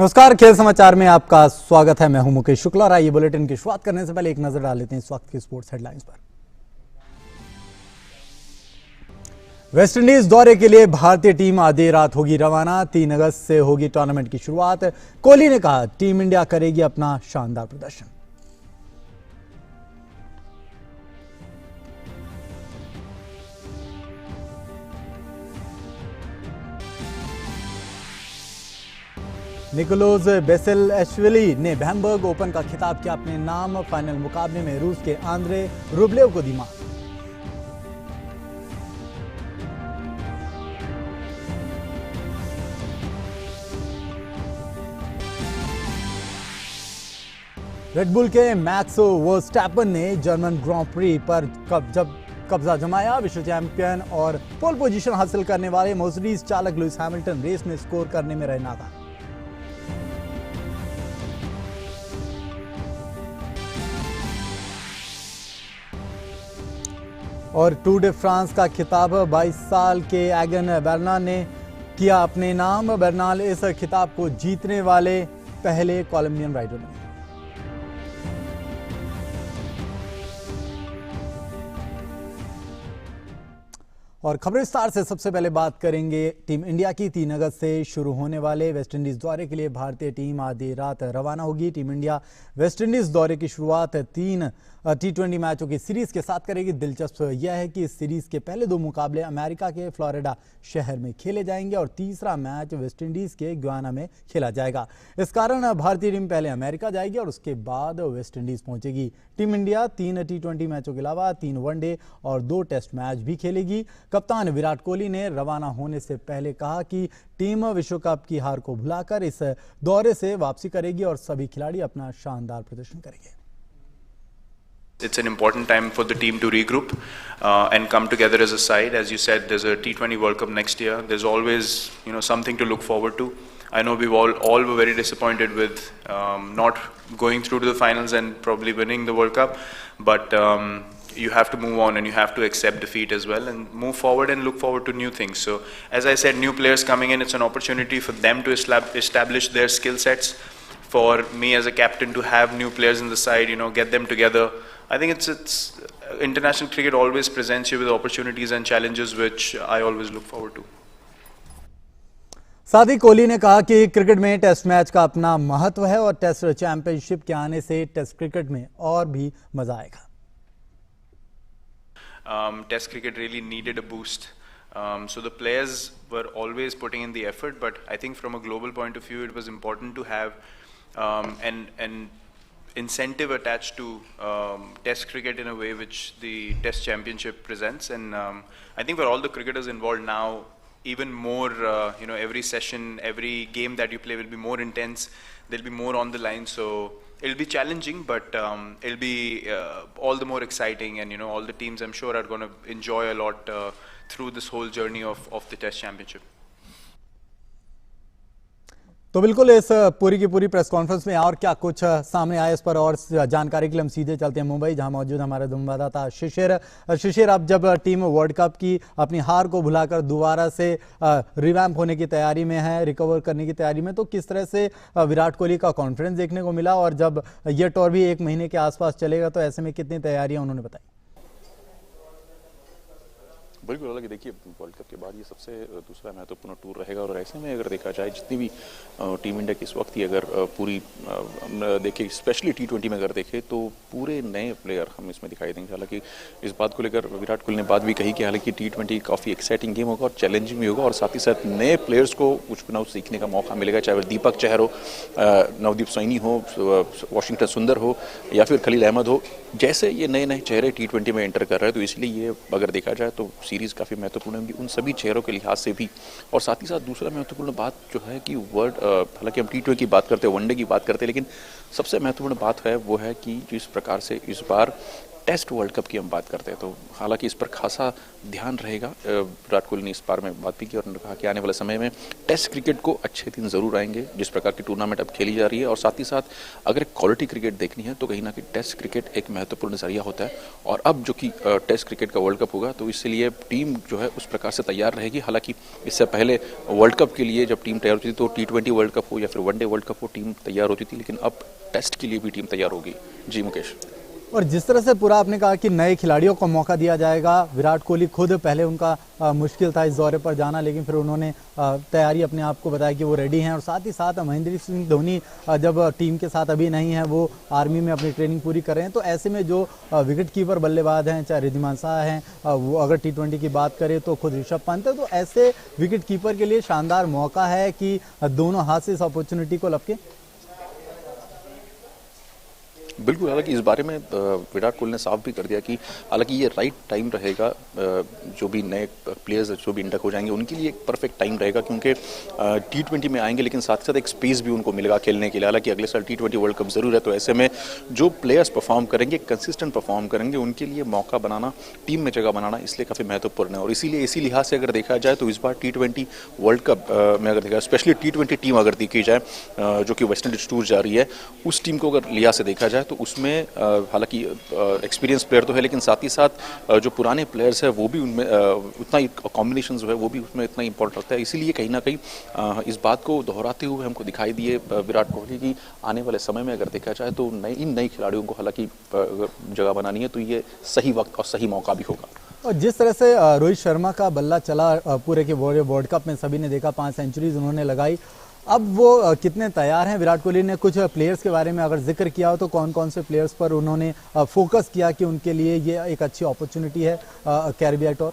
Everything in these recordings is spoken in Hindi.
नमस्कार, खेल समाचार में आपका स्वागत है। मैं हूं मुकेश शुक्ला और आइए बुलेटिन की शुरुआत करने से पहले एक नजर डाल लेते हैं इस वक्त की स्पोर्ट्स हेडलाइंस पर। वेस्टइंडीज दौरे के लिए भारतीय टीम आधी रात होगी रवाना। 3 अगस्त से होगी टूर्नामेंट की शुरुआत। कोहली ने कहा टीम इंडिया करेगी अपना शानदार प्रदर्शन। निकोलोस बेसेलएश्विली ने हैम्बर्ग ओपन का खिताब किया अपने नाम। फाइनल मुकाबले में रूस के आंद्रे रुब्लेव को दी मात। रेडबुल के मैक्स वर्स्टैपन ने जर्मन ग्रां प्री पर कब्जा जमाया। विश्व चैंपियन और पोल पोजीशन हासिल करने वाले मर्सिडीज चालक लुइस हैमिल्टन रेस में स्कोर करने में रहे नाकाम। और टूर डे फ्रांस का खिताब 22 साल के एगन बेर्नाल ने किया अपने नाम। बेर्नाल इस खिताब को जीतने वाले पहले कोलंबियन राइडर बने। और खबर विस्तार से सबसे पहले बात करेंगे टीम इंडिया की। 3 अगस्त से शुरू होने वाले वेस्टइंडीज दौरे के लिए भारतीय टीम आधी रात रवाना होगी। टीम इंडिया वेस्टइंडीज दौरे की शुरुआत 3 T20 मैचों की सीरीज के साथ करेगी। दिलचस्प यह है कि इस सीरीज के पहले 2 मुकाबले अमेरिका के फ्लोरिडा शहर में खेले जाएंगे और तीसरा मैच वेस्टइंडीज के गुयाना में खेला जाएगा। इस कारण भारतीय टीम पहले अमेरिका जाएगी और उसके बाद वेस्टइंडीज पहुंचेगी। टीम इंडिया 3 T20 मैचों के अलावा 3 वनडे और 2 टेस्ट मैच भी खेलेगी। कप्तान विराट कोहली ने रवाना होने से पहले कहा कि टीम विश्व कप की हार को भुलाकर इस दौरे से वापसी करेगी और सभी खिलाड़ी अपना शानदार प्रदर्शन करेंगे। It's an important time for the team to regroup and come together as a side. As you said, there's a T20 World Cup next year. There's always, something to look forward to. I know we've all were very disappointed with not going through to the finals and probably winning the World Cup, but you have to move on and you have to accept defeat as well and move forward and look forward to new things. So, as I said, new players coming in, it's an opportunity for them to establish their skill sets. For me as a captain to have new players in the side, get them together. I think it's international cricket always presents you with opportunities and challenges which I always look forward to. साथ ही कोहली ने कहा कि क्रिकेट में टेस्ट मैच का अपना महत्व है और टेस्ट चैंपियनशिप के आने से टेस्ट क्रिकेट में और भी मजा आएगा। Test cricket really needed a boost. So the players were always putting in the effort, but I think from a global point of view, it was important to have an incentive attached to Test cricket in a way which the Test Championship presents, and I think for all the cricketers involved now, even more, every session, every game that you play will be more intense. There'll be more on the line, so it'll be challenging, but it'll be all the more exciting, and all the teams I'm sure are going to enjoy a lot through this whole journey of the Test Championship. तो बिल्कुल इस पूरी की पूरी प्रेस कॉन्फ्रेंस में और क्या कुछ सामने आया इस पर और जानकारी के लिए हम सीधे चलते हैं मुंबई, जहां मौजूद हमारे संवाददाता शिशिर। अब जब टीम वर्ल्ड कप की अपनी हार को भुलाकर दोबारा से रिवैम्प होने की तैयारी में है, रिकवर करने की तैयारी में, तो किस तरह से विराट कोहली का कॉन्फिडेंस देखने को मिला और जब यह टूर भी 1 महीने के आसपास चलेगा तो ऐसे में कितनी तैयारियां उन्होंने बताई? बिल्कुल, हालांकि देखिए वर्ल्ड कप के बाद ये सबसे दूसरा महत्वपूर्ण टूर रहेगा और ऐसे में अगर देखा जाए जितनी भी टीम इंडिया की इस वक्त की अगर पूरी देखें, स्पेशली T20 में अगर देखें तो पूरे नए प्लेयर हम इसमें दिखाई देंगे। हालांकि इस बात को लेकर विराट कोहली ने बात भी कही कि हालांकि T20 काफ़ी एक्साइटिंग गेम होगा और चैलेंजिंग भी होगा और साथ ही साथ नए प्लेयर्स को कुछ भी ना सीखने का मौका मिलेगा, चाहे वह दीपक चहर हो, नवदीप सैनी हो, वाशिंगटन सुंदर हो या फिर खलील अहमद हो। जैसे ये नए नए चेहरे T20 में एंटर कर रहे हैं तो इसलिए ये अगर देखा जाए तो सीरीज़ काफ़ी महत्वपूर्ण होगी उन सभी चेहरों के लिहाज से भी। और साथ ही साथ दूसरा महत्वपूर्ण बात जो है कि हालांकि हम T20 की बात करते हैं, वनडे की बात करते हैं, लेकिन सबसे महत्वपूर्ण बात है वो है कि जिस प्रकार से इस बार टेस्ट वर्ल्ड कप की हम बात करते हैं तो हालांकि इस पर खासा ध्यान रहेगा। विराट कोहली ने इस बार में बात भी की और उन्होंने कहा कि आने वाले समय में टेस्ट क्रिकेट को अच्छे दिन जरूर आएंगे, जिस प्रकार की टूर्नामेंट अब खेली जा रही है। और साथ ही साथ अगर क्वालिटी क्रिकेट देखनी है तो कहीं ना कहीं टेस्ट क्रिकेट एक महत्वपूर्ण जरिया होता है। और अब जो कि टेस्ट क्रिकेट का वर्ल्ड कप होगा तो इसलिए टीम जो है उस प्रकार से तैयार रहेगी। हालांकि इससे पहले वर्ल्ड कप के लिए जब टीम तैयार होती थी तो T20 वर्ल्ड कप हो या फिर वनडे वर्ल्ड कप हो, टीम तैयार होती थी, लेकिन अब टेस्ट के लिए भी टीम तैयार होगी। जी मुकेश। और जिस तरह से पूरा आपने कहा कि नए खिलाड़ियों को मौका दिया जाएगा, विराट कोहली खुद पहले उनका मुश्किल था इस दौरे पर जाना, लेकिन फिर उन्होंने तैयारी अपने आप को बताया कि वो रेडी हैं। और साथ ही साथ महेंद्र सिंह धोनी जब टीम के साथ अभी नहीं है, वो आर्मी में अपनी ट्रेनिंग पूरी कर रहे हैं, तो ऐसे में जो विकेट कीपर बल्लेबाज हैं, चाहे रिद्धिमान शाह हैं, वो अगर T20 की बात करें तो खुद ऋषभ पंत है, तो ऐसे विकेट कीपर के लिए शानदार मौका है कि दोनों हाथ से इस अपॉर्चुनिटी को लपके। बिल्कुल, हालांकि इस बारे में विराट कोहली ने साफ भी कर दिया कि हालांकि ये राइट टाइम रहेगा, जो भी नए प्लेयर्स जो भी इंडक हो जाएंगे उनके लिए एक परफेक्ट टाइम रहेगा, क्योंकि T20 में आएंगे लेकिन साथ साथ एक स्पेस भी उनको मिलेगा खेलने के लिए। हालांकि अगले साल T20 वर्ल्ड कप जरूर है, तो ऐसे में जो प्लेयर्स परफॉर्म करेंगे, कंसिस्टेंट परफॉर्म करेंगे, उनके लिए मौका बनाना, टीम में जगह बनाना इसलिए काफ़ी महत्वपूर्ण है। और इसीलिए इसी लिहाज से अगर देखा जाए तो इस बार T20 वर्ल्ड कप में अगर देखा, स्पेशली T20 टीम अगर देखी जाए जो कि वेस्ट इंडीज टूर जा रही है, उस टीम को अगर लिहाज से देखा जाए तो उसमें हालांकि एक्सपीरियंस प्लेयर तो है, लेकिन साथ ही साथ जो पुराने प्लेयर्स है वो भी उनमें उतना ही कॉम्बिनेशन जो है वो भी उसमें इतना इंपॉर्टेंट रखता है। इसीलिए कहीं ना कहीं इस बात को दोहराते हुए हमको दिखाई दिए विराट कोहली की आने वाले समय में अगर देखा जाए तो इन नए खिलाड़ियों को हालांकि जगह बनानी है तो ये सही वक्त और सही मौका भी होगा। और जिस तरह से रोहित शर्मा का बल्ला चला पूरे के वर्ल्ड कप में, सभी ने देखा 5 सेंचुरीज उन्होंने लगाई, अब वो कितने तैयार हैं? विराट कोहली ने कुछ प्लेयर्स के बारे में अगर जिक्र किया हो तो कौन कौन से प्लेयर्स पर उन्होंने फोकस किया कि उनके लिए ये एक अच्छी अपॉर्चुनिटी है कैरिबिया टूर?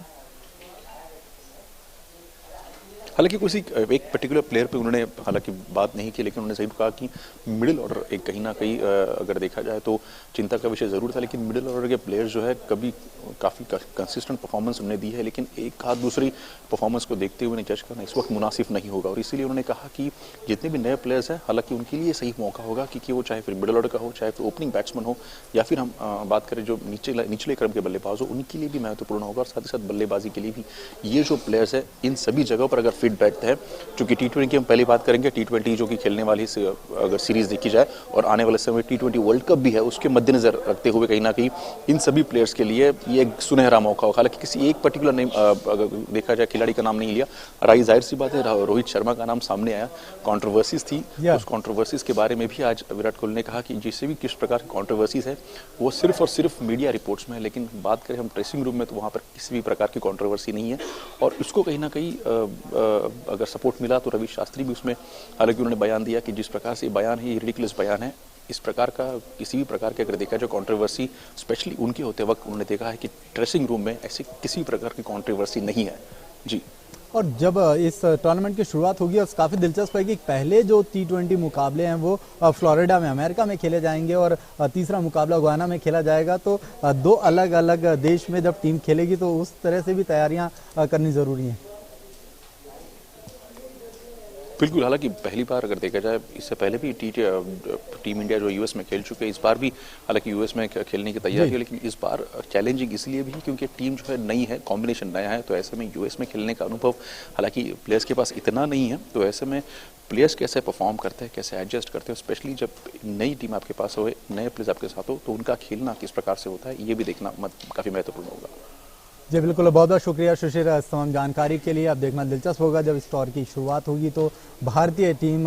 हालांकि किसी एक पर्टिकुलर प्लेयर पे उन्होंने हालांकि बात नहीं की, लेकिन उन्होंने सही कहा कि मिडिल ऑर्डर एक कहीं ना कहीं अगर देखा जाए तो चिंता का विषय जरूर था, लेकिन मिडिल ऑर्डर के प्लेयर्स जो है कभी काफ़ी कंसिस्टेंट परफॉर्मेंस उन्होंने दी है, लेकिन एक हाथ दूसरी परफॉर्मेंस को देखते हुए जज करना इस वक्त मुनासिब नहीं होगा। और इसीलिए उन्होंने कहा कि जितने भी नए प्लेयर्स हैं हालांकि उनके लिए सही मौका होगा, क्योंकि वो चाहे फिर मिडिल ऑर्डर का हो, चाहे फिर ओपनिंग बैट्समैन हो, या फिर हम बात करें जो निचले क्रम के बल्लेबाज हो, उनके लिए भी महत्वपूर्ण होगा। और साथ ही साथ बल्लेबाजी के लिए भी ये जो प्लेयर्स है इन सभी जगहों पर अगर फिट बैठते हैं, चूंकि T20 की हम पहले बात करेंगे, T20 जो कि खेलने वाली अगर सीरीज देखी जाए और आने वाले समय T20 वर्ल्ड कप भी है, उसके मद्देनजर रखते हुए कहीं ना कहीं इन सभी प्लेयर्स के लिए ये एक सुनहरा मौका होगा। हालांकि किसी एक पर्टिकुलर नेम अगर देखा जाए खिलाड़ी का नाम नहीं लिया, जाहिर सी बात है रोहित शर्मा का नाम सामने आया, कंट्रोवर्सीज थी, उस कंट्रोवर्सीज के बारे में भी आज विराट कोहली ने कहा कि जिससे भी किस प्रकार की कंट्रोवर्सीज है वो सिर्फ और सिर्फ मीडिया रिपोर्ट्स में है, लेकिन बात करें हम ड्रेसिंग रूम में तो वहाँ पर किसी भी प्रकार की कंट्रोवर्सी नहीं है। और उसको कहीं ना कहीं अगर सपोर्ट मिला तो रवि शास्त्री भी उसमें, हालांकि उन्होंने बयान दिया कि जिस प्रकार से बयान है ये रिडिकुलस बयान है, इस प्रकार का किसी भी प्रकार के अगर देखा जाए कंट्रोवर्सी स्पेशली उनके होते वक्त उन्होंने देखा है कि ड्रेसिंग रूम में ऐसी किसी प्रकार की कंट्रोवर्सी नहीं है। जी। और जब इस टूर्नामेंट की शुरुआत होगी, और काफ़ी दिलचस्प है कि पहले जो T20 मुकाबले हैं वो फ्लोरिडा में अमेरिका में खेले जाएंगे और तीसरा मुकाबला गुयाना में खेला जाएगा, तो दो अलग अलग देश में जब टीम खेलेगी तो उस तरह से भी तैयारियां करनी ज़रूरी हैं। बिल्कुल, हालांकि पहली बार अगर देखा जाए, इससे पहले भी टीम इंडिया जो यूएस में खेल चुके हैं, इस बार भी हालांकि यूएस में खेलने की तैयारी है, लेकिन इस बार चैलेंजिंग इसलिए भी क्योंकि टीम जो है नई है, कॉम्बिनेशन नया है, तो ऐसे में यूएस में खेलने का अनुभव हालांकि प्लेयर्स के पास इतना नहीं है, तो ऐसे में प्लेयर्स कैसे परफॉर्म करते हैं, कैसे एडजस्ट करते हैं, स्पेशली जब नई टीम आपके पास हो, नए प्लेयर्स आपके साथ हो, तो उनका खेलना किस प्रकार से होता है ये भी देखना काफ़ी महत्वपूर्ण होगा। जी बिल्कुल, बहुत बहुत शुक्रिया सुशील इस तमाम जानकारी के लिए। अब देखना दिलचस्प होगा जब इस दौर की शुरुआत होगी तो भारतीय टीम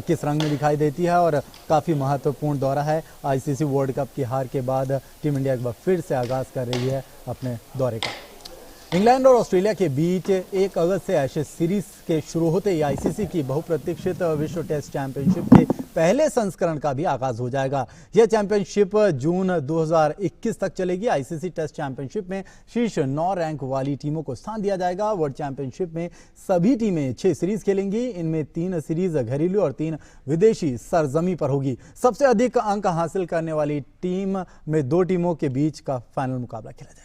किस रंग में दिखाई देती है। और काफ़ी महत्वपूर्ण दौरा है, आईसीसी वर्ल्ड कप की हार के बाद टीम इंडिया एक बार फिर से आगाज़ कर रही है अपने दौरे का। इंग्लैंड और ऑस्ट्रेलिया के बीच 1 अगस्त से एशेज सीरीज के शुरू होते ही आईसीसी की बहुप्रतीक्षित विश्व टेस्ट चैंपियनशिप के पहले संस्करण का भी आगाज हो जाएगा। यह चैंपियनशिप जून 2021 तक चलेगी। आईसीसी टेस्ट चैंपियनशिप में शीर्ष 9 रैंक वाली टीमों को स्थान दिया जाएगा। वर्ल्ड चैंपियनशिप में सभी टीमें 6 सीरीज खेलेंगी। इनमें 3 सीरीज घरेलू और 3 विदेशी सरजमी पर होगी। सबसे अधिक अंक हासिल करने वाली टीम में 2 टीमों के बीच का फाइनल मुकाबला खेला जाएगा।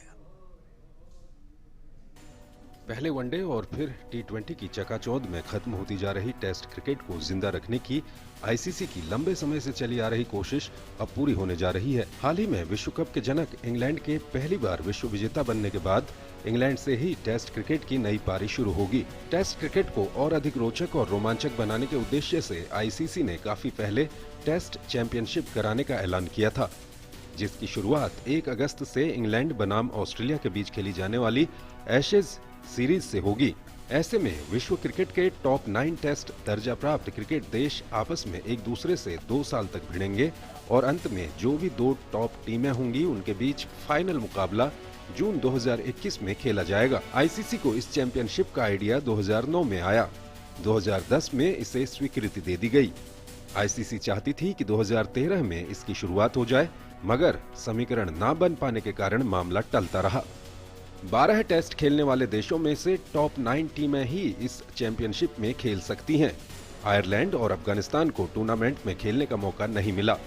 पहले वनडे और फिर टी20 की चकाचौंध में खत्म होती जा रही टेस्ट क्रिकेट को जिंदा रखने की आईसीसी की लंबे समय से चली आ रही कोशिश अब पूरी होने जा रही है। हाल ही में विश्व कप के जनक इंग्लैंड के पहली बार विश्व विजेता बनने के बाद इंग्लैंड से ही टेस्ट क्रिकेट की नई पारी शुरू होगी। टेस्ट क्रिकेट को और अधिक रोचक और रोमांचक बनाने के उद्देश्य से आईसीसी ने काफी पहले टेस्ट चैंपियनशिप कराने का ऐलान किया था, जिसकी शुरुआत 1 अगस्त से इंग्लैंड बनाम ऑस्ट्रेलिया के बीच खेली जाने वाली एशेज सीरीज से होगी। ऐसे में विश्व क्रिकेट के टॉप 9 टेस्ट दर्जा प्राप्त क्रिकेट देश आपस में एक दूसरे से 2 साल तक भिड़ेंगे और अंत में जो भी 2 टॉप टीमें होंगी उनके बीच फाइनल मुकाबला जून 2021 में खेला जाएगा। आईसीसी को इस चैंपियनशिप का आइडिया 2009 में आया। 2010 में इसे स्वीकृति दे दी गई। आईसीसी चाहती थी कि 2013 में इसकी शुरुआत हो जाए, मगर समीकरण ना बन पाने के कारण मामला टलता रहा। 12 टेस्ट खेलने वाले देशों में से टॉप 9 टीमें ही इस चैंपियनशिप में खेल सकती हैं। आयरलैंड और अफगानिस्तान को टूर्नामेंट में खेलने का मौका नहीं मिला।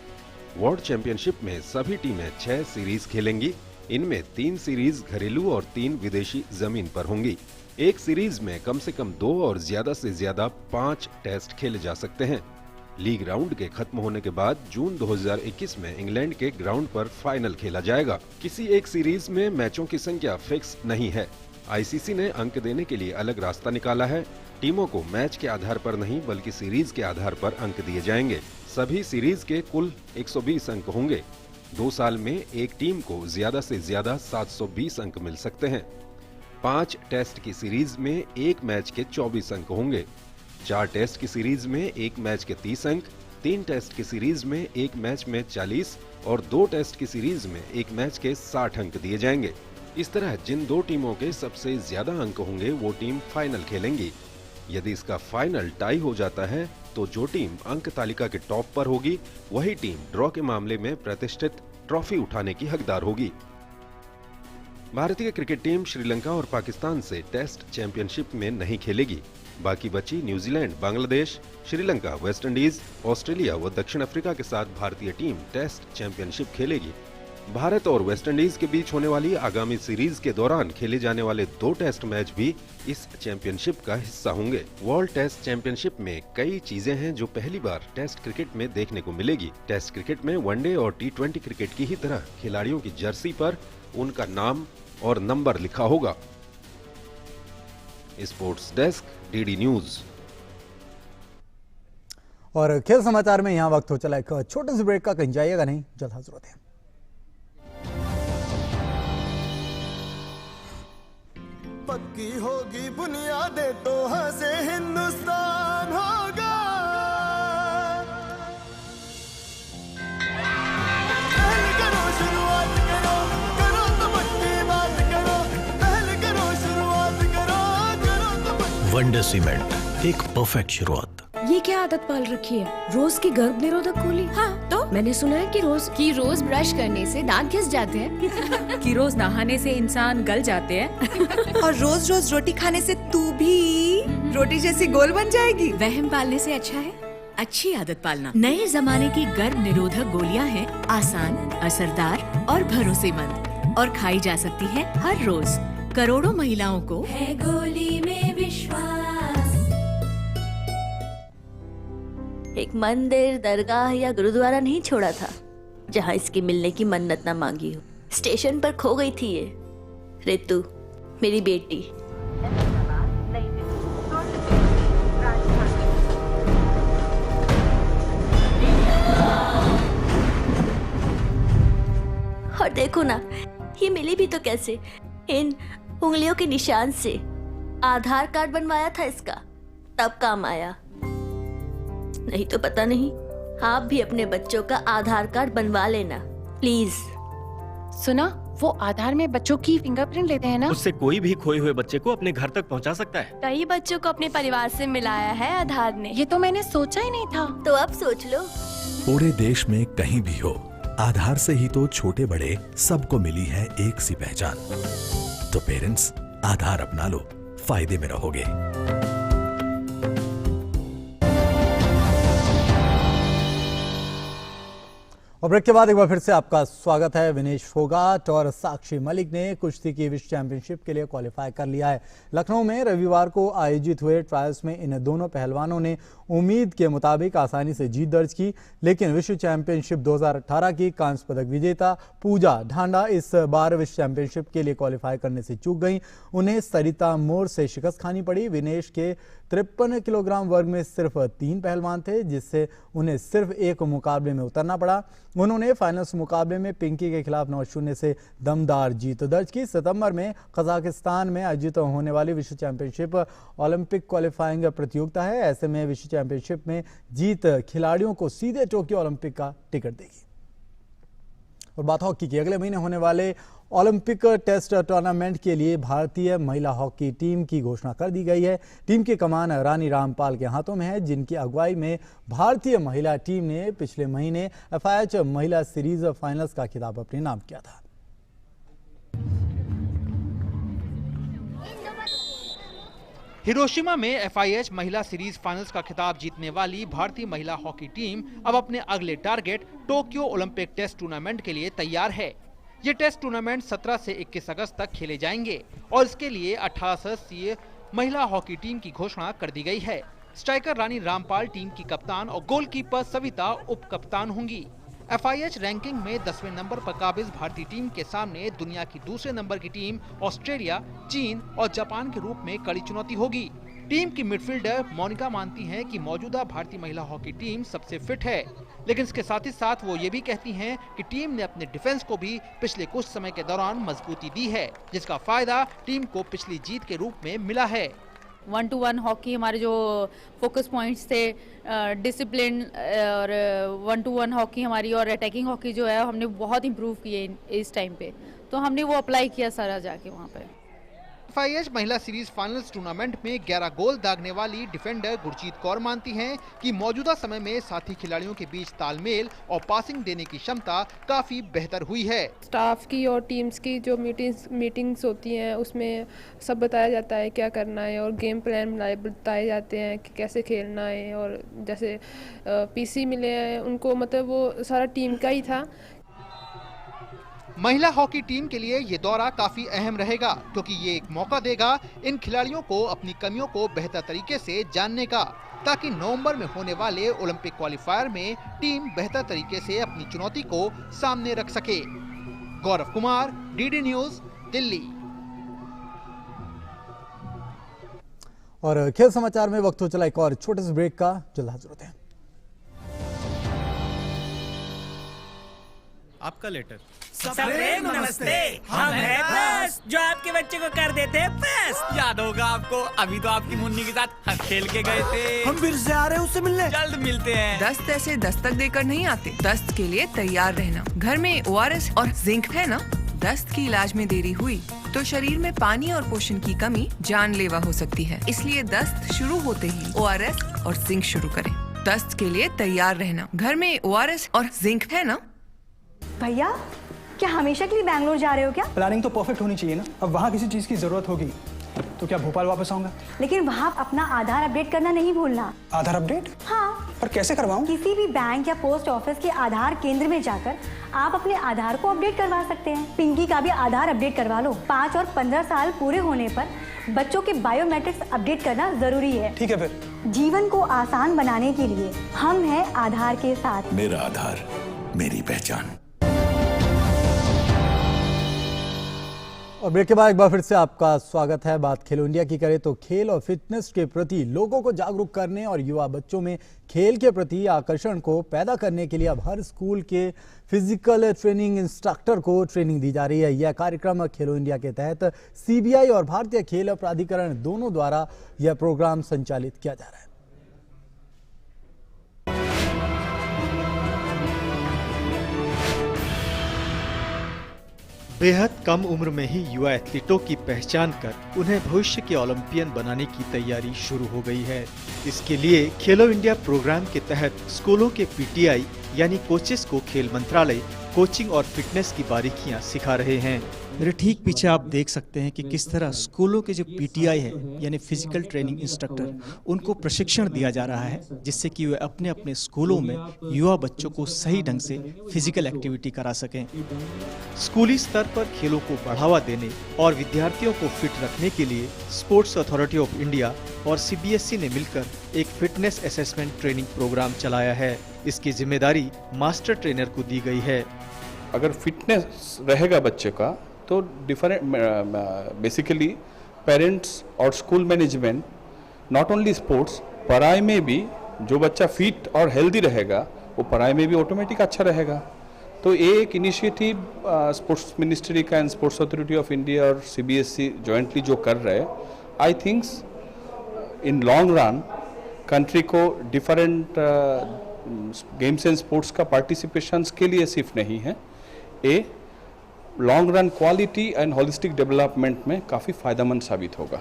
वर्ल्ड चैंपियनशिप में सभी टीमें 6 सीरीज खेलेंगी। इनमें 3 सीरीज घरेलू और 3 विदेशी जमीन पर होंगी। एक सीरीज में कम से कम 2 और ज्यादा से ज्यादा 5 टेस्ट खेले जा सकते हैं। लीग राउंड के खत्म होने के बाद जून 2021 में इंग्लैंड के ग्राउंड पर फाइनल खेला जाएगा। किसी एक सीरीज में मैचों की संख्या फिक्स नहीं है। आईसीसी ने अंक देने के लिए अलग रास्ता निकाला है। टीमों को मैच के आधार पर नहीं बल्कि सीरीज के आधार पर अंक दिए जाएंगे। सभी सीरीज के कुल 120 अंक होंगे। 2 साल में एक टीम को ज्यादा से ज्यादा 720 अंक मिल सकते हैं। 5 टेस्ट की सीरीज में एक मैच के 24 अंक होंगे। 4 टेस्ट की सीरीज में एक मैच के 30 अंक, 3 टेस्ट की सीरीज में एक मैच में 40 और 2 टेस्ट की सीरीज में एक मैच के 60 अंक दिए जाएंगे। इस तरह जिन 2 टीमों के सबसे ज्यादा अंक होंगे वो टीम फाइनल खेलेंगी। यदि इसका फाइनल टाई हो जाता है तो जो टीम अंक तालिका के टॉप पर होगी वही टीम ड्रॉ के मामले में प्रतिष्ठित ट्रॉफी उठाने की हकदार होगी। भारतीय क्रिकेट टीम श्रीलंका और पाकिस्तान से टेस्ट चैंपियनशिप में नहीं खेलेगी। बाकी बची New Zealand, Bangladesh, Sri Lanka, West Indies, Australia व दक्षिण अफ्रीका के साथ भारतीय टीम टेस्ट चैंपियनशिप खेलेगी। भारत और वेस्ट इंडीज के बीच होने वाली आगामी सीरीज के दौरान खेले जाने वाले 2 टेस्ट मैच भी इस चैंपियनशिप का हिस्सा होंगे। वर्ल्ड टेस्ट चैंपियनशिप में कई चीजें हैं जो पहली बार टेस्ट क्रिकेट में देखने को मिलेगी। टेस्ट क्रिकेट में वनडे और टी20 क्रिकेट की ही तरह खिलाड़ियों की जर्सी पर उनका नाम और नंबर लिखा होगा। Sports desk, DD news. और खेल समाचार में यहाँ वक्त हो चला एक छोटे से ब्रेक का, कहीं जाइएगा नहीं, जल्द हाजिर होते हैं। पक्की होगी बुनियादें तो हंसे हिंदुस्तान होगा। पहले करो शुरुआत करो, करो तो पक्की बात करो। पहले करो शुरुआत करो, करो तो पक्की। वंडर सीमेंट, एक परफेक्ट शुरुआत। ये क्या आदत पाल रखी है? रोज की गर्भ निरोधक गोली? हाँ, तो मैंने सुना है कि रोज ब्रश करने से दांत घिस जाते हैं। कि रोज नहाने से इंसान गल जाते हैं। और रोज रोज रोटी खाने से तू भी रोटी जैसी गोल बन जाएगी। वहम पालने से अच्छा है अच्छी आदत पालना। नए जमाने की गर्भ निरोधक गोलियां हैं आसान, असरदार और भरोसेमंद और खाई जा सकती है हर रोज। करोड़ों महिलाओं को है गोली में विश्वास। एक मंदिर, दरगाह या गुरुद्वारा नहीं छोड़ा था जहाँ इसकी मिलने की मन्नत ना मांगी हो। स्टेशन पर खो गई थी ये रितु, मेरी बेटी। और देखो ना, ये मिली भी तो कैसे? इन उंगलियों के निशान से। आधार कार्ड बनवाया था इसका, तब काम आया। नहीं तो पता नहीं। आप भी अपने बच्चों का आधार कार्ड बनवा लेना प्लीज। सुना, वो आधार में बच्चों की फिंगरप्रिंट लेते हैं ना? उससे कोई भी खोए हुए बच्चे को अपने घर तक पहुंचा सकता है। कई बच्चों को अपने परिवार से मिलाया है आधार ने। ये तो मैंने सोचा ही नहीं था। तो अब सोच लो। पूरे देश में कहीं भी हो, आधार से ही तो छोटे बड़े सबको मिली है एक सी पहचान। तो पेरेंट्स, आधार अपना लो, फायदे में रहोगे। और ब्रेक के बाद एक बार फिर से आपका स्वागत है। विनेश फोगाट और साक्षी मलिक ने कुश्ती की विश्व चैंपियनशिप के लिए क्वालिफाई कर लिया है। लखनऊ में रविवार को आयोजित हुए ट्रायल्स में इन दोनों पहलवानों ने उम्मीद के मुताबिक आसानी से जीत दर्ज की, लेकिन विश्व चैंपियनशिप 2018 की कांस्य पदक विजेता पूजा ढांडा इस बार विश्व चैंपियनशिप के लिए क्वालिफाई करने से चूक गई। उन्हें सरिता मोर से शिकस्त खानी पड़ी। विनेश के 53 किलोग्राम वर्ग में सिर्फ 3 पहलवान थे, जिससे उन्हें सिर्फ एक मुकाबले में उतरना पड़ा। उन्होंने फाइनल्स मुकाबले में पिंकी के खिलाफ 9-0 से दमदार जीत दर्ज की। सितंबर में कजाकिस्तान में आयोजित होने वाली विश्व चैंपियनशिप ओलंपिक क्वालिफाइंग प्रतियोगिता है। ऐसे में विश्व चैंपियनशिप में जीत खिलाड़ियों को सीधे टोक्यो ओलंपिक का टिकट देगी। और बात हॉकी की, अगले महीने होने वाले ओलंपिक टेस्ट टूर्नामेंट के लिए भारतीय महिला हॉकी टीम की घोषणा कर दी गई है। टीम की कमान रानी रामपाल के हाथों में है, जिनकी अगुवाई में भारतीय महिला टीम ने पिछले महीने FIH महिला सीरीज फाइनल्स का खिताब अपने नाम किया था। हिरोशिमा में FIH महिला सीरीज फाइनल्स का खिताब जीतने वाली भारतीय महिला हॉकी टीम अब अपने अगले target Tokyo Olympic test tournament के लिए तैयार है। ये टेस्ट टूर्नामेंट 17 से 21 अगस्त तक खेले जाएंगे और इसके लिए 18 सदस्यीय महिला हॉकी टीम की घोषणा कर दी गई है। स्ट्राइकर रानी रामपाल टीम की कप्तान और गोलकीपर सविता उप कप्तान होंगी। FIH रैंकिंग में 10वें नंबर पर काबिज भारतीय टीम के सामने दुनिया की दूसरे नंबर की टीम ऑस्ट्रेलिया, चीन और जापान के रूप में कड़ी चुनौती होगी। टीम की मिडफील्डर मोनिका मानती हैं कि मौजूदा भारतीय महिला हॉकी टीम सबसे फिट है, लेकिन इसके साथ ही साथ वो ये भी कहती हैं कि टीम ने अपने डिफेंस को भी पिछले कुछ समय के दौरान मजबूती दी है, जिसका फायदा टीम को पिछली जीत के रूप में मिला है। 1-to-1 हॉकी हमारे जो फोकस पॉइंट्स थे, डिसिप्लिन और 1-to-1 हॉकी हमारी और अटैकिंग हॉकी जो है हमने बहुत इंप्रूव की है इस टाइम पे, तो हमने वो अप्लाई किया सारा जाके वहाँ पे। FIH महिला सीरीज फाइनल्स टूर्नामेंट में 11 गोल दागने वाली डिफेंडर गुरजीत कौर मानती हैं कि मौजूदा समय में साथी खिलाड़ियों के बीच तालमेल और पासिंग देने की क्षमता काफी बेहतर हुई है। स्टाफ की और टीम्स की जो मीटिंग्स होती हैं उसमें सब बताया जाता है क्या करना है और गेम प्लान बताए जाते हैं कि कैसे खेलना है। और जैसे PC मिले हैं उनको, मतलब वो सारा टीम का ही था। महिला हॉकी टीम के लिए ये दौरा काफी अहम रहेगा, क्योंकि ये एक मौका देगा इन खिलाड़ियों को अपनी कमियों को बेहतर तरीके से जानने का, ताकि नवंबर में होने वाले ओलंपिक क्वालिफायर में टीम बेहतर तरीके से अपनी चुनौती को सामने रख सके। Gaurav Kumar, DD news, Delhi. और खेल समाचार में वक्त हो चला एक और छोटे से ब्रेक का, जल्द हाजिर होते हैं। आपका लेटर। सबरे नमस्ते, हम हैं बस जो आपके बच्चे को कर देते हैं बस। याद होगा आपको, अभी तो आपकी मुन्नी के साथ हंस खेल के गए थे। हम फिर से आ रहे हैं उससे मिलने, जल्द मिलते हैं। दस्त ऐसे दस्तक देकर नहीं आते, दस्त के लिए तैयार रहना। घर में ORS और जिंक है ना? दस्त की इलाज में देरी हुई तो शरीर में पानी और पोषण की कमी जानलेवा हो सकती है, इसलिए दस्त शुरू होते ही ORS और जिंक शुरू करें। दस्त के लिए तैयार रहना। घर में ORS और जिंक है ना? भैया, क्या हमेशा के लिए बैंगलोर जा रहे हो क्या? प्लानिंग तो परफेक्ट होनी चाहिए ना। अब वहाँ किसी चीज की जरूरत होगी तो क्या भोपाल वापस आऊंगा? लेकिन वहाँ अपना आधार अपडेट करना नहीं भूलना। आधार अपडेट? हाँ। पर कैसे करवाऊँ? किसी भी बैंक या पोस्ट ऑफिस के आधार केंद्र में जाकर आप अपने आधार को अपडेट करवा सकते हैं। पिंकी का भी आधार अपडेट करवा लो। 5 और 15 साल पूरे होने पर बच्चों के बायोमेट्रिक्स अपडेट करना जरूरी है। ठीक है फिर। जीवन को आसान बनाने के लिए हम हैं आधार के साथ। मेरा आधार, मेरी पहचान। और ब्रेक के बाद एक बार फिर से आपका स्वागत है। बात खेलो इंडिया की करें तो खेल और फिटनेस के प्रति लोगों को जागरूक करने और युवा बच्चों में खेल के प्रति आकर्षण को पैदा करने के लिए अब हर स्कूल के फिजिकल ट्रेनिंग इंस्ट्रक्टर को ट्रेनिंग दी जा रही है। यह कार्यक्रम खेलो इंडिया के तहत CBI और भारतीय खेल प्राधिकरण दोनों द्वारा यह प्रोग्राम संचालित किया जा रहा है। बेहद कम उम्र में ही युवा एथलीटों की पहचान कर उन्हें भविष्य के ओलंपियन बनाने की तैयारी शुरू हो गई है। इसके लिए खेलो इंडिया प्रोग्राम के तहत स्कूलों के PTI यानी कोचेस को खेल मंत्रालय कोचिंग और फिटनेस की बारीकियां सिखा रहे हैं। मेरे ठीक पीछे आप देख सकते हैं कि किस तरह स्कूलों के जो पीटीआई है यानी फिजिकल ट्रेनिंग इंस्ट्रक्टर उनको प्रशिक्षण दिया जा रहा है, जिससे कि वे अपने अपने स्कूलों में युवा बच्चों को सही ढंग से फिजिकल एक्टिविटी करा सकें। स्कूली स्तर पर खेलों को बढ़ावा देने और विद्यार्थियों को फिट रखने के लिए स्पोर्ट्स अथॉरिटी ऑफ इंडिया और सीबीएसई ने मिलकर एक फिटनेस असेसमेंट ट्रेनिंग प्रोग्राम चलाया है। इसकी जिम्मेदारी मास्टर ट्रेनर को दी गई है। अगर फिटनेस रहेगा बच्चे का तो डिफरेंट बेसिकली पेरेंट्स और school management not only sports, पढ़ाई में भी जो बच्चा फिट और हेल्दी रहेगा वो पढ़ाई में भी ऑटोमेटिक अच्छा रहेगा। तो ये एक इनिशिएटिव स्पोर्ट्स मिनिस्ट्री का and sports authority of India और सीबीएसई जॉइंटली जो कर रहे हैं, आई thinks in long run country को डिफरेंट गेम्स एंड स्पोर्ट्स का पार्टिसिपेशंस के लिए सिर्फ नहीं है, ये long run quality and holistic development में काफ़ी फायदेमंद साबित होगा।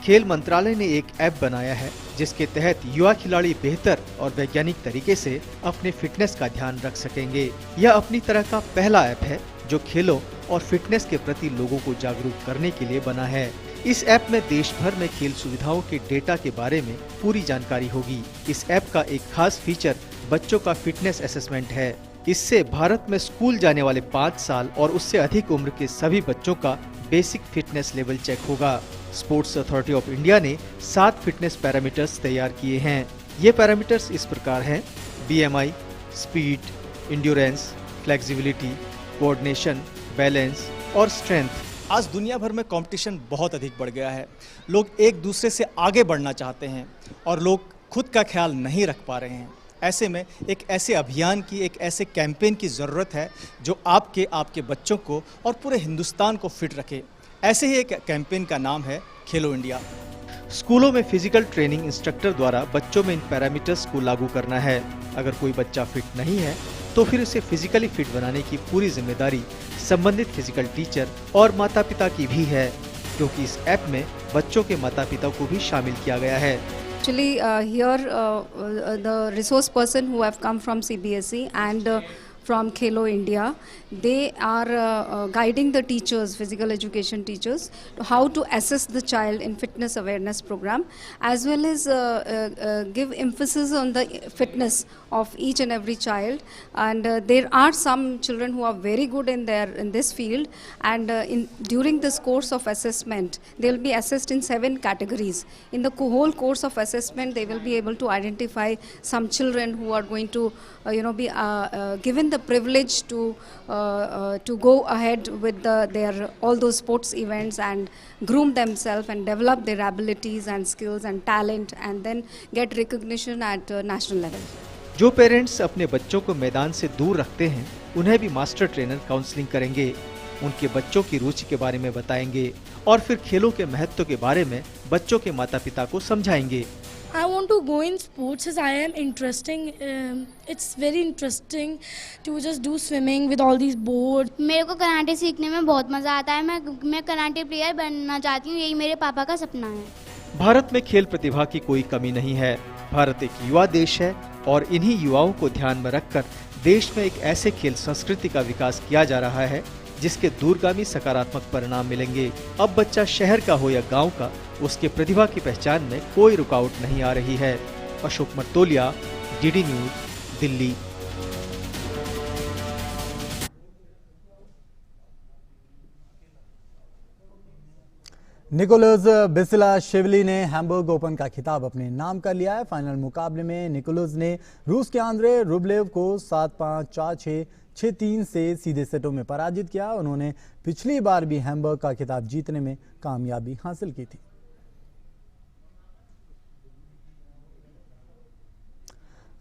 खेल मंत्रालय ने एक ऐप बनाया है जिसके तहत युवा खिलाड़ी बेहतर और वैज्ञानिक तरीके से अपने फिटनेस का ध्यान रख सकेंगे। यह अपनी तरह का पहला ऐप है जो खेलों और फिटनेस के प्रति लोगों को जागरूक करने के लिए बना है। इस ऐप में देश भर में खेल सुविधाओं के डेटा के बारे में पूरी जानकारी होगी। इस ऐप का एक खास फीचर बच्चों का फिटनेस असेसमेंट है। इससे भारत में स्कूल जाने वाले 5 साल और उससे अधिक उम्र के सभी बच्चों का बेसिक फिटनेस लेवल चेक होगा। स्पोर्ट्स अथॉरिटी ऑफ इंडिया ने 7 फिटनेस पैरामीटर्स तैयार किए हैं। ये पैरामीटर्स इस प्रकार हैं: BMI, speed, endurance, flexibility, coordination, balance और स्ट्रेंथ। आज दुनिया भर में कंपटीशन बहुत अधिक बढ़ गया है। लोग एक दूसरे से आगे बढ़ना चाहते हैं और लोग खुद का ख्याल नहीं रख पा रहे हैं। ऐसे में एक ऐसे अभियान की, एक ऐसे कैंपेन की ज़रूरत है जो आपके बच्चों को और पूरे हिंदुस्तान को फिट रखे। ऐसे ही एक कैंपेन का नाम है खेलो इंडिया। स्कूलों में फिजिकल ट्रेनिंग इंस्ट्रक्टर द्वारा बच्चों में इन पैरामीटर्स को लागू करना है। अगर कोई बच्चा फिट नहीं है तो फिर उसे फिजिकली फिट बनाने की पूरी जिम्मेदारी संबंधित फिजिकल टीचर और माता पिता की भी है, क्योंकि इस ऐप में बच्चों के माता पिता को भी शामिल किया गया है। Actually, here the resource person who have come from CBSE and from Khelo India, they are guiding the teachers, physical education teachers, how to assess the child in fitness awareness program, as well as give emphasis on the fitness of each and every child. And there are some children who are very good in this field, and during this course of assessment, they will be assessed in 7 categories. In the whole course of assessment, they will be able to identify some children who are going to be given the privilege to go ahead with their all those sports events and groom themselves and develop their abilities and skills and talent, and then get recognition at national level. जो पेरेंट्स अपने बच्चों को मैदान से दूर रखते हैं, उन्हें भी मास्टर ट्रेनर काउंसलिंग करेंगे, उनके बच्चों की रुचि के बारे में बताएंगे और फिर खेलों के महत्व के बारे में बच्चों के माता पिता को समझाएंगे। I want to go in sports as I am interesting. It's very interesting to just do swimming with all these boards. मेरे को कराटे सीखने में बहुत मजा आता है। मैं कराटे प्लेयर बनना चाहती हूँ, यही मेरे पापा का सपना है। भारत में खेल प्रतिभा की कोई कमी नहीं है। भारत एक युवा देश है और इन्हीं युवाओं को ध्यान में रखकर देश में एक ऐसे खेल संस्कृति का विकास किया जा रहा है जिसके दूरगामी सकारात्मक परिणाम मिलेंगे। अब बच्चा शहर का हो या गांव का, उसके प्रतिभा की पहचान में कोई रुकावट नहीं आ रही है। Ashok Martolia, DD news, Delhi. Nicolas Basilashvili ने हैम्बर्ग ओपन का खिताब अपने नाम कर लिया है। फाइनल मुकाबले में निकोलस ने रूस के आंद्रे रुब्लेव को 7-5, 4-6, 6-3 से सीधे सेटों में पराजित किया। उन्होंने पिछली बार भी हैम्बर्ग का खिताब जीतने में कामयाबी हासिल की थी।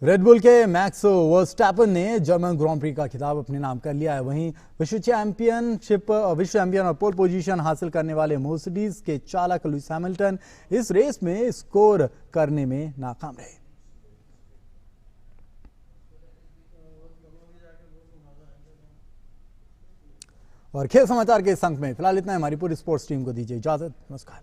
रेडबुल के मैक्स वर्स्टैपन ने जर्मन ग्रांड प्री का खिताब अपने नाम कर लिया है। वहीं विश्व चैंपियन और पोल पोजीशन हासिल करने वाले मर्सिडीज के चालक लुइस हैमिल्टन इस रेस में स्कोर करने में नाकाम रहे। और खेल समाचार के इस अंक में फिलहाल इतना है। हमारी पूरी स्पोर्ट्स टीम को दीजिए इजाजत। नमस्कार।